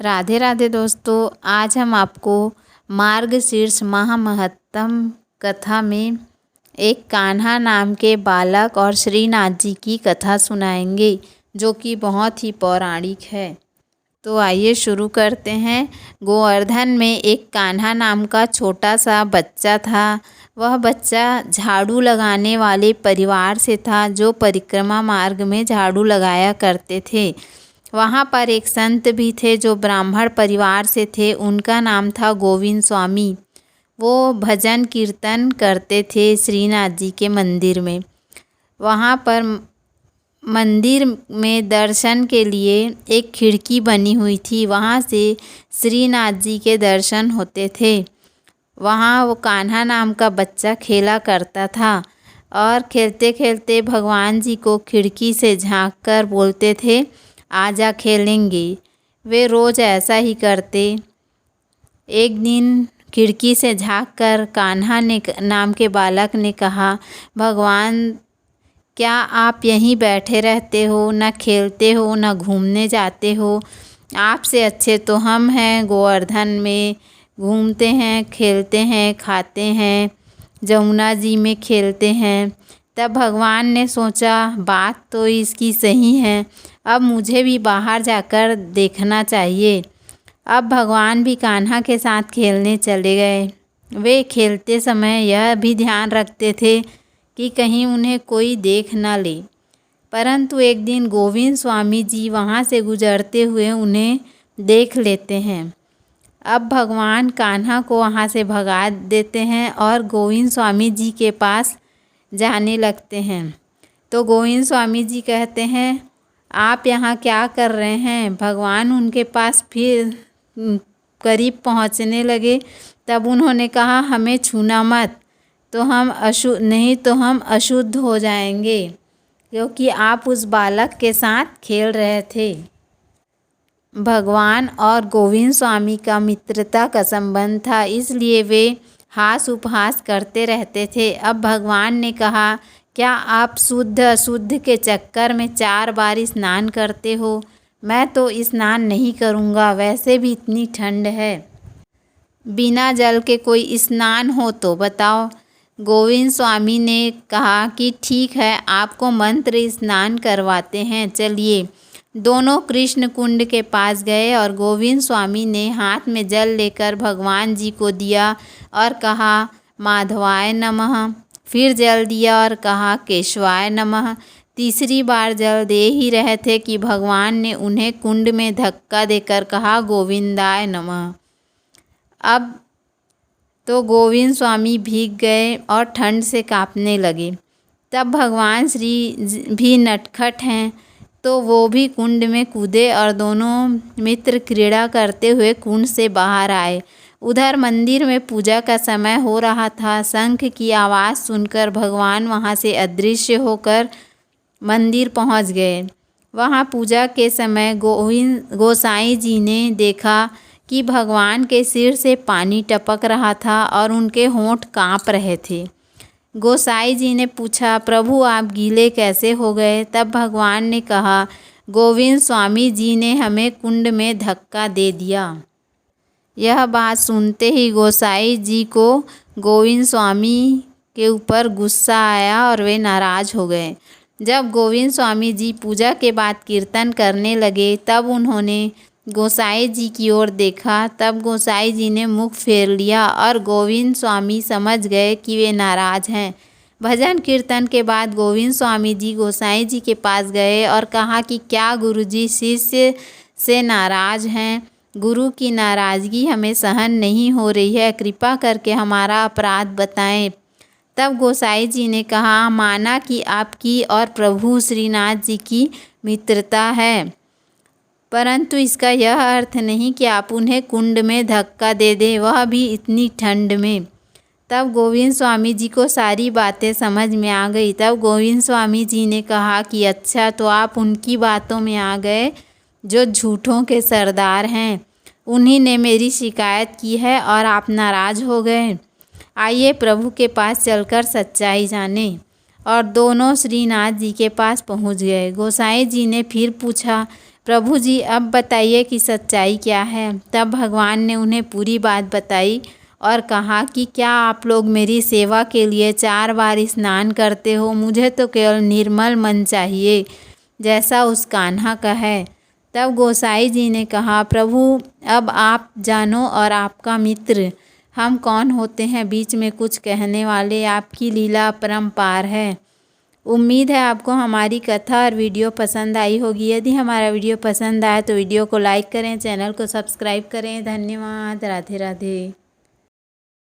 राधे राधे दोस्तों, आज हम आपको मार्गशीर्ष महामहत्तम कथा में एक कान्हा नाम के बालक और श्रीनाथ जी की कथा सुनाएंगे, जो कि बहुत ही पौराणिक है। तो आइए शुरू करते हैं। गोवर्धन में एक कान्हा नाम का छोटा सा बच्चा था। वह बच्चा झाड़ू लगाने वाले परिवार से था, जो परिक्रमा मार्ग में झाड़ू लगाया करते थे। वहाँ पर एक संत भी थे जो ब्राह्मण परिवार से थे। उनका नाम था गोविंद स्वामी। वो भजन कीर्तन करते थे श्रीनाथ जी के मंदिर में। वहाँ पर मंदिर में दर्शन के लिए एक खिड़की बनी हुई थी। वहाँ से श्रीनाथ जी के दर्शन होते थे। वहाँ वो कान्हा नाम का बच्चा खेला करता था और खेलते खेलते भगवान जी को खिड़की से झांक कर बोलते थे, आजा खेलेंगे। वे रोज़ ऐसा ही करते। एक दिन खिड़की से झांककर कान्हा ने नाम के बालक ने कहा, भगवान, क्या आप यहीं बैठे रहते हो? न खेलते हो, न घूमने जाते हो। आपसे अच्छे तो हम हैं, गोवर्धन में घूमते हैं, खेलते हैं, खाते हैं, जमुना जी में खेलते हैं। तब भगवान ने सोचा, बात तो इसकी सही है, अब मुझे भी बाहर जाकर देखना चाहिए। अब भगवान भी कान्हा के साथ खेलने चले गए। वे खेलते समय यह भी ध्यान रखते थे कि कहीं उन्हें कोई देख न ले। परंतु एक दिन गोविंद स्वामी जी वहाँ से गुजरते हुए उन्हें देख लेते हैं। अब भगवान कान्हा को वहाँ से भगा देते हैं और गोविंद स्वामी जी के पास जाने लगते हैं। तो गोविंद स्वामी जी कहते हैं, आप यहाँ क्या कर रहे हैं? भगवान उनके पास फिर करीब पहुँचने लगे। तब उन्होंने कहा, हमें छूना मत, तो हम अशुद्ध हो जाएंगे, क्योंकि आप उस बालक के साथ खेल रहे थे। भगवान और गोविंद स्वामी का मित्रता का संबंध था, इसलिए वे हास उपहास करते रहते थे। अब भगवान ने कहा, क्या आप शुद्ध अशुद्ध के चक्कर में 4 बार स्नान करते हो? मैं तो स्नान नहीं करूँगा, वैसे भी इतनी ठंड है। बिना जल के कोई स्नान हो तो बताओ। गोविंद स्वामी ने कहा कि ठीक है, आपको मंत्र स्नान करवाते हैं, चलिए। दोनों कृष्ण कुंड के पास गए और गोविंद स्वामी ने हाथ में जल लेकर भगवान जी को दिया और कहा, माधवाय नमः। फिर जल दिया और कहा, केशवाय नमः। तीसरी बार जल दे ही रहे थे कि भगवान ने उन्हें कुंड में धक्का देकर कहा, गोविंदाय नमः। अब तो गोविंद स्वामी भीग गए और ठंड से कांपने लगे। तब भगवान श्री भी नटखट हैं, तो वो भी कुंड में कूदे और दोनों मित्र क्रीड़ा करते हुए कुंड से बाहर आए। उधर मंदिर में पूजा का समय हो रहा था। शंख की आवाज़ सुनकर भगवान वहाँ से अदृश्य होकर मंदिर पहुँच गए। वहाँ पूजा के समय गोसाई जी ने देखा कि भगवान के सिर से पानी टपक रहा था और उनके होंठ काँप रहे थे। गोसाई जी ने पूछा, प्रभु आप गीले कैसे हो गए? तब भगवान ने कहा, गोविंद स्वामी जी ने हमें कुंड में धक्का दे दिया। यह बात सुनते ही गोसाई जी को गोविंद स्वामी के ऊपर गुस्सा आया और वे नाराज़ हो गए। जब गोविंद स्वामी जी पूजा के बाद कीर्तन करने लगे, तब उन्होंने गोसाई जी की ओर देखा। तब गोसाई जी ने मुख फेर लिया और गोविंद स्वामी समझ गए कि वे नाराज़ हैं। भजन कीर्तन के बाद गोविंद स्वामी जी गोसाई जी के पास गए और कहा कि क्या गुरुजी शिष्य से नाराज़ हैं? गुरु की नाराज़गी हमें सहन नहीं हो रही है, कृपा करके हमारा अपराध बताएं। तब गोसाई जी ने कहा, माना कि आपकी और प्रभु श्रीनाथ जी की मित्रता है, परंतु इसका यह अर्थ नहीं कि आप उन्हें कुंड में धक्का दे दें, वह भी इतनी ठंड में। तब गोविंद स्वामी जी को सारी बातें समझ में आ गई। तब गोविंद स्वामी जी ने कहा कि अच्छा, तो आप उनकी बातों में आ गए जो झूठों के सरदार हैं। उन्हीं ने मेरी शिकायत की है और आप नाराज़ हो गए। आइए प्रभु के पास चलकर सच्चाई जाने। और दोनों श्रीनाथ जी के पास पहुंच गए। गोसाई जी ने फिर पूछा, प्रभु जी अब बताइए कि सच्चाई क्या है। तब भगवान ने उन्हें पूरी बात बताई और कहा कि क्या आप लोग मेरी सेवा के लिए 4 बार स्नान करते हो? मुझे तो केवल निर्मल मन चाहिए, जैसा उस कान्हा का है। तब गोसाई जी ने कहा, प्रभु अब आप जानो और आपका मित्र हम कौन होते हैं बीच में कुछ कहने वाले। आपकी लीला अपरंपार है। उम्मीद है आपको हमारी कथा और वीडियो पसंद आई होगी। यदि हमारा वीडियो पसंद आए तो वीडियो को लाइक करें, चैनल को सब्सक्राइब करें। धन्यवाद। राधे राधे।